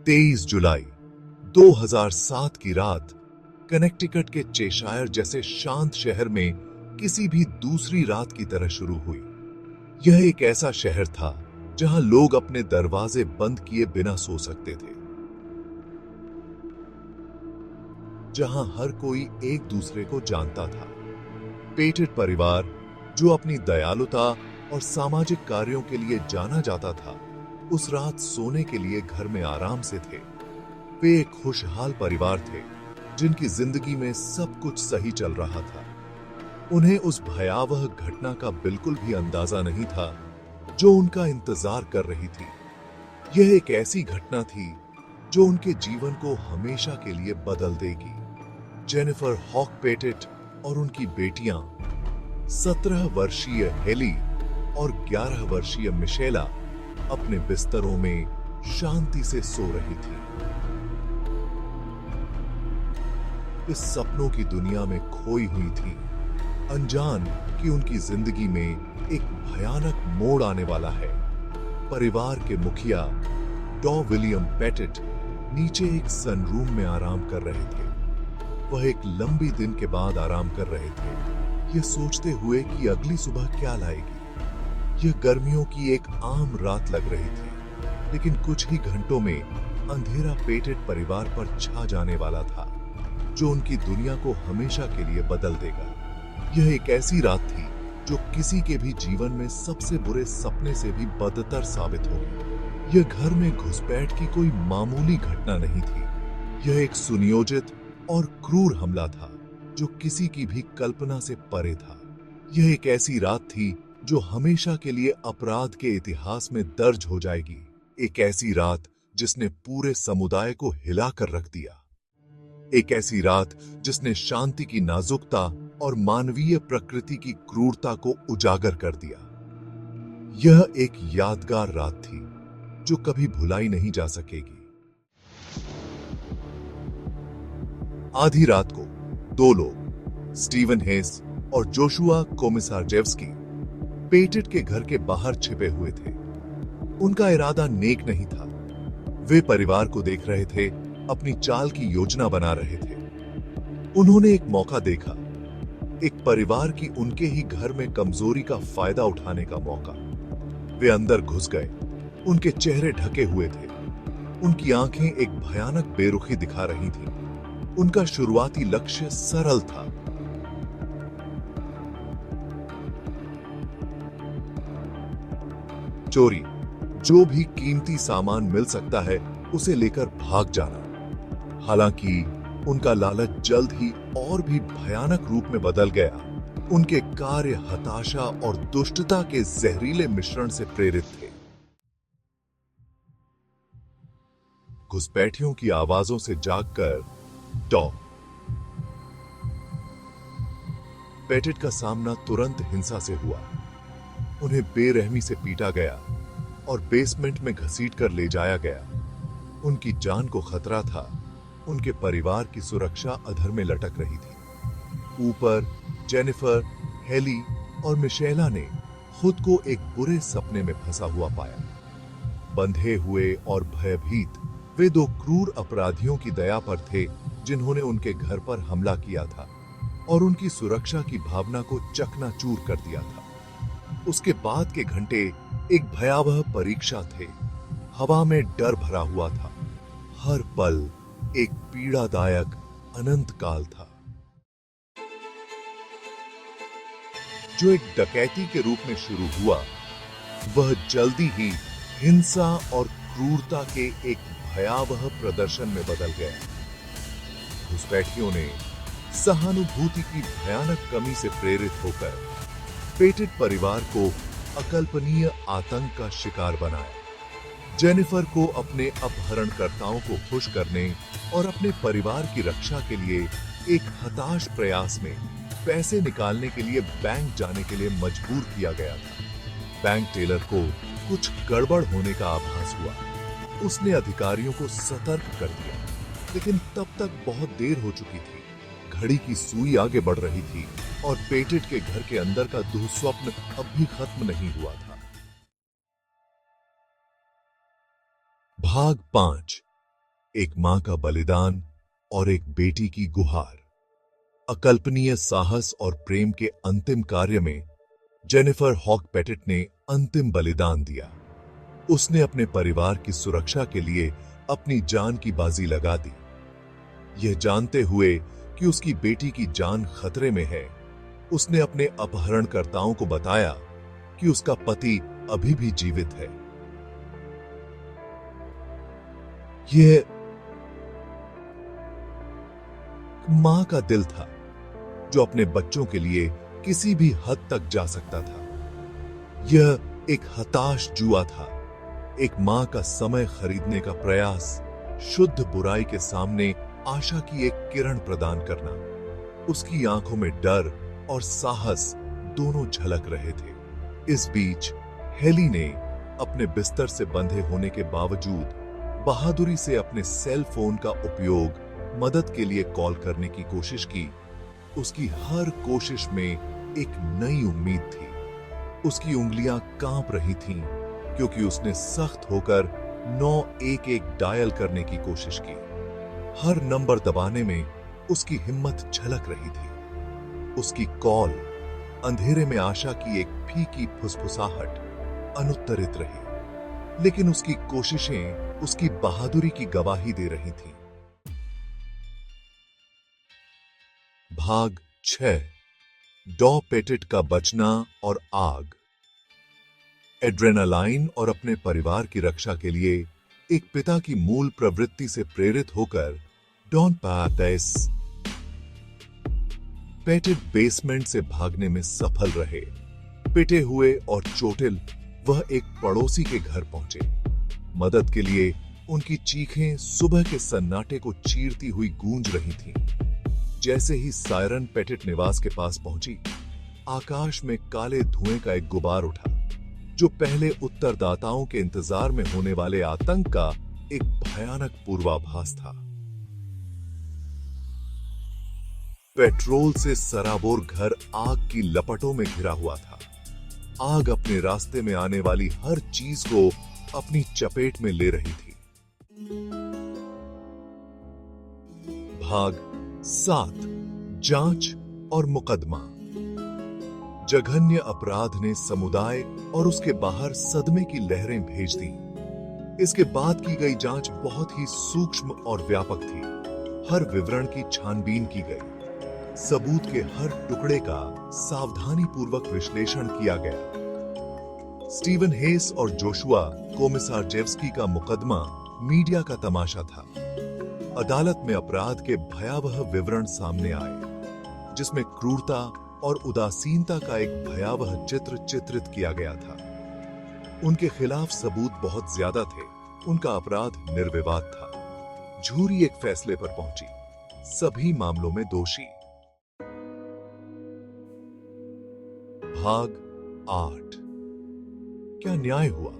23 जुलाई 2007 की रात कनेक्टिकट के चेशायर जैसे शांत शहर में किसी भी दूसरी रात की तरह शुरू हुई। यह एक ऐसा शहर था जहां लोग अपने दरवाजे बंद किए बिना सो सकते थे, जहां हर कोई एक दूसरे को जानता था। पेटेट परिवार, जो अपनी दयालुता और सामाजिक कार्यों के लिए जाना जाता था, उस रात सोने के लिए घर में आराम से थे। वे एक खुशहाल परिवार थे जिनकी जिंदगी में सब कुछ सही चल रहा था। उन्हें उस भयावह घटना का बिल्कुल भी अंदाजा नहीं था जो उनका इंतजार कर रही थी। यह एक ऐसी घटना थी जो उनके जीवन को हमेशा के लिए बदल देगी। जेनिफर हॉक पेटेट और उनकी बेटियां 17 वर्षीय हेली और 11 वर्षीय मिशेला अपने बिस्तरों में शांति से सो रही थी। इस सपनों की दुनिया में खोई हुई थी, अनजान कि उनकी जिंदगी में एक भयानक मोड़ आने वाला है। परिवार के मुखिया डॉ विलियम पेटेट नीचे एक सनरूम में आराम कर रहे थे। वह एक लंबी दिन के बाद आराम कर रहे थे, यह सोचते हुए कि अगली सुबह क्या लाएगी। यह गर्मियों की एक आम रात लग रही थी, लेकिन कुछ ही घंटों में अंधेरा पेटेट परिवार पर छा जाने वाला था, जो उनकी दुनिया को हमेशा के लिए बदल देगा। यह एक ऐसी रात थी जो किसी के भी जीवन में सबसे बुरे सपने से भी बदतर साबित होगी। यह घर में घुसपैठ की कोई मामूली घटना नहीं थी। यह एक सुनियोजित और क्रूर हमला था जो किसी की भी कल्पना से परे था। यह एक ऐसी रात थी जो हमेशा के लिए अपराध के इतिहास में दर्ज हो जाएगी। एक ऐसी रात जिसने पूरे समुदाय को हिलाकर रख दिया। एक ऐसी रात जिसने शांति की नाजुकता और मानवीय प्रकृति की क्रूरता को उजागर कर दिया। यह एक यादगार रात थी जो कभी भुलाई नहीं जा सकेगी। आधी रात को दो लोग, स्टीवन हेस और जोशुआ कोमिसार्जेव्स्की, पेटेट के घर के बाहर छिपे हुए थे। उनका इरादा नेक नहीं था। वे परिवार को देख रहे थे, अपनी चाल की योजना बना रहे थे। उन्होंने एक मौका देखा, एक परिवार की उनके ही घर में कमजोरी का फायदा उठाने का मौका। वे अंदर घुस गए। उनके चेहरे ढके हुए थे। उनकी आंखें एक भयानक बेरुखी दिखा रही थीं। उनका शुरुआती लक्ष्य सरल था, चोरी। जो भी कीमती सामान मिल सकता है उसे लेकर भाग जाना। हालांकि उनका लालच जल्द ही और भी भयानक रूप में बदल गया। उनके कार्य हताशा और दुष्टता के जहरीले मिश्रण से प्रेरित थे। घुसपैठियों की आवाजों से जागकर डॉ पेटेट का सामना तुरंत हिंसा से हुआ। उन्हें बेरहमी से पीटा गया और बेसमेंट में घसीटकर ले जाया गया। उनकी जान को खतरा था। उनके परिवार की सुरक्षा अधर में लटक रही थी। ऊपर जेनिफर, हेली और मिशेला ने खुद को एक बुरे सपने में फंसा हुआ पाया। बंधे हुए और भयभीत, वे दो क्रूर अपराधियों की दया पर थे जिन्होंने उनके घर पर हमला किया था और उनकी सुरक्षा की भावना को चकनाचूर कर दिया था। उसके बाद के घंटे एक भयावह परीक्षा थे। हवा में डर भरा हुआ था। हर पल एक पीड़ादायक अनंत काल था, जो एक डकैती के रूप में शुरू हुआ, वह जल्दी ही हिंसा और क्रूरता के एक भयावह प्रदर्शन में बदल गया। घुसपैठियों ने सहानुभूति की भयानक कमी से प्रेरित होकर पेटेट परिवार को अकल्पनीय आतंक का शिकार बनाया। जेनिफर को अपने अपहरणकर्ताओं को खुश करने और अपने परिवार की रक्षा के लिए एक हताश प्रयास में पैसे निकालने के लिए बैंक जाने के लिए मजबूर किया गया था। बैंक टेलर को कुछ गड़बड़ होने का आभास हुआ। उसने अधिकारियों को सतर्क कर दिया, लेकिन तब तक बहुत देर हो चुकी थी। घड़ी की सुई आगे बढ़ रही थी और पेटेट के घर के अंदर का दुःस्वप्न अब भी खत्म नहीं हुआ था। भाग 5। एक मां का बलिदान और एक बेटी की गुहार। अकल्पनीय साहस और प्रेम के अंतिम कार्य में जेनिफर हॉक पेटिट ने अंतिम बलिदान दिया। उसने अपने परिवार की सुरक्षा के लिए अपनी जान की बाजी लगा दी। यह जानते हुए कि उसकी बेटी की जान खतरे में है, उसने अपने अपहरणकर्ताओं को बताया कि उसका पति अभी भी जीवित है। यह मां का दिल था जो अपने बच्चों के लिए किसी भी हद तक जा सकता था। यह एक हताश जुआ था, एक मां का समय खरीदने का प्रयास, शुद्ध बुराई के सामने आशा की एक किरण प्रदान करना। उसकी आंखों में डर और साहस दोनों झलक रहे थे। इस बीच हेली ने अपने बिस्तर से बंधे होने के बावजूद बहादुरी से अपने सेल फोन का उपयोग मदद के लिए कॉल करने की कोशिश की। उसकी हर कोशिश में एक नई उम्मीद थी। उसकी उंगलियां कांप रही थीं क्योंकि उसने सख्त होकर 911 डायल करने की कोशिश की। हर नंबर दबाने में उसकी हिम्मत झलक रही थी। उसकी कॉल अंधेरे में आशा की एक फीकी फुसफुसाहट अनुत्तरित रही, लेकिन उसकी कोशिशें उसकी बहादुरी की गवाही दे रही थीं। भाग 6, डॉ पेटिट का बचना और आग। एड्रेनालाइन और अपने परिवार की रक्षा के लिए एक पिता की मूल प्रवृत्ति से प्रेरित होकर डॉन पेटिट बेसमेंट से भागने में सफल रहे। पिटे हुए और चोटिल वह एक पड़ोसी के घर पहुंचे। मदद के लिए उनकी चीखें सुबह के सन्नाटे को चीरती हुई गूंज रही थीं। जैसे ही सायरन पेटिट निवास के पास पहुंची, आकाश में काले धुएं का एक गुबार उठा, जो पहले उत्तरदाताओं के इंतजार में होने वाले आतंक का एक भयानक पूर्वाभास था। पेट्रोल से सराबोर घर आग की लपटों में घिरा हुआ था। आग अपने रास्ते में आने वाली हर चीज को अपनी चपेट में ले रही थी। भाग 7, जांच और मुकदमा। जघन्य अपराध ने समुदाय और उसके बाहर सदमे की लहरें भेज दी। इसके बाद की गई जांच बहुत ही सूक्ष्म और व्यापक थी। हर विवरण की छानबीन की गई, सबूत के हर टुकड़े का सावधानी पूर्वक विश्लेषण किया गया। स्टीवन हेस और जोशुआ कोमिसार्जेव्स्की का मुकदमा मीडिया का तमाशा था। अदालत में अपराध के भयावह विवरण सामने आए, जिसमें क्रूरता और उदासीनता का एक भयावह चित्र चित्रित किया गया था। उनके खिलाफ सबूत बहुत ज्यादा थे। उनका अपराध निर्विवाद था। जूरी एक फैसले पर पहुंची, सभी मामलों में दोषी। भाग 8, क्या न्याय हुआ?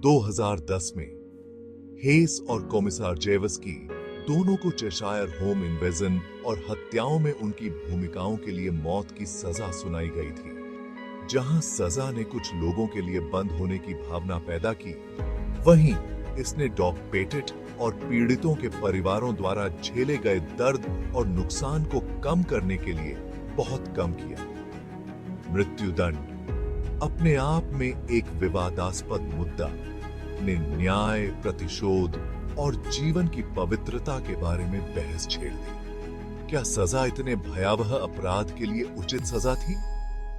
2010 में हेस और कोमिसार्जेव्स्की दोनों को चेशायर होम इन्वेजन और हत्याओं में उनकी भूमिकाओं के लिए मौत की सजा सुनाई गई थी। जहां सजा ने कुछ लोगों के लिए बंद होने की भावना पैदा की, वहीं इसने डॉ पेटिट और पीड़ितों के परिवारों द्वारा झेले गए दर्द और नुकसान को कम करने के लिए बहुत कम किया। मृत्युदंड अपने आप में एक विवादास्पद मुद्दा ने न्याय, प्रतिशोध और जीवन की पवित्रता के बारे में बहस छेड़ दी। क्या सजा इतने भयावह अपराध के लिए उचित सजा थी,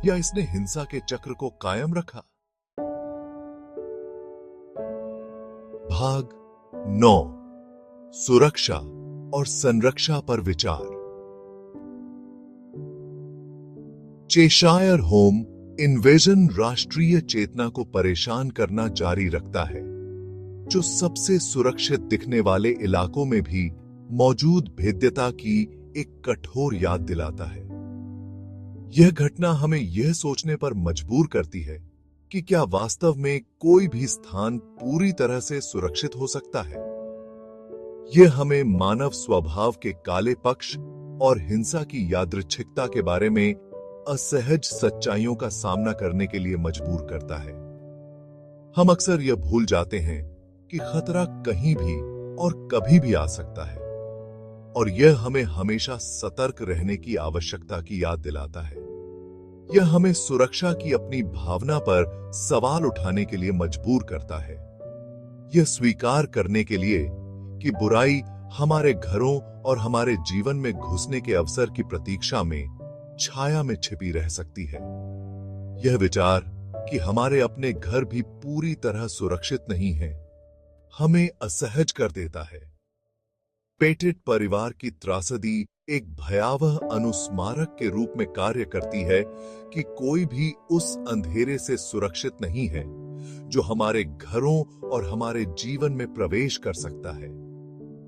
या इसने हिंसा के चक्र को कायम रखा? भाग 9, सुरक्षा और संरक्षा पर विचार। चेशायर होम इन्वेजन राष्ट्रीय चेतना को परेशान करना जारी रखता है, जो सबसे सुरक्षित दिखने वाले इलाकों में भी मौजूद भेद्यता की एक कठोर याद दिलाता है। यह घटना हमें यह सोचने पर मजबूर करती है कि क्या वास्तव में कोई भी स्थान पूरी तरह से सुरक्षित हो सकता है। यह हमें मानव स्वभाव के काले पक्ष और हिंसा की यादृच्छिकता के बारे में असहज सच्चाइयों का सामना करने के लिए मजबूर करता है। हम अक्सर यह भूल जाते हैं कि खतरा कहीं भी और कभी भी आ सकता है। और यह हमें हमेशा सतर्क रहने की आवश्यकता की याद दिलाता है। यह हमें सुरक्षा की अपनी भावना पर सवाल उठाने के लिए मजबूर करता है। यह स्वीकार करने के लिए कि बुराई हमारे घरों और हमारे जीवन में घुसने के अवसर की प्रतीक्षा में छाया में छिपी रह सकती है। यह विचार कि हमारे अपने घर भी पूरी तरह सुरक्षित नहीं है, हमें असहज कर देता है। पेटेट परिवार की त्रासदी एक भयावह अनुस्मारक के रूप में कार्य करती है कि कोई भी उस अंधेरे से सुरक्षित नहीं है जो हमारे घरों और हमारे जीवन में प्रवेश कर सकता है।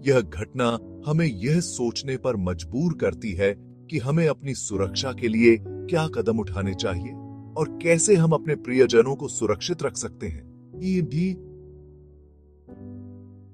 यह घटना हमें यह सोचने पर मजबूर करती है कि हमें अपनी सुरक्षा के लिए क्या कदम उठाने चाहिए और कैसे हम अपने प्रियजनों को सुरक्षित रख सकते हैं। ये भी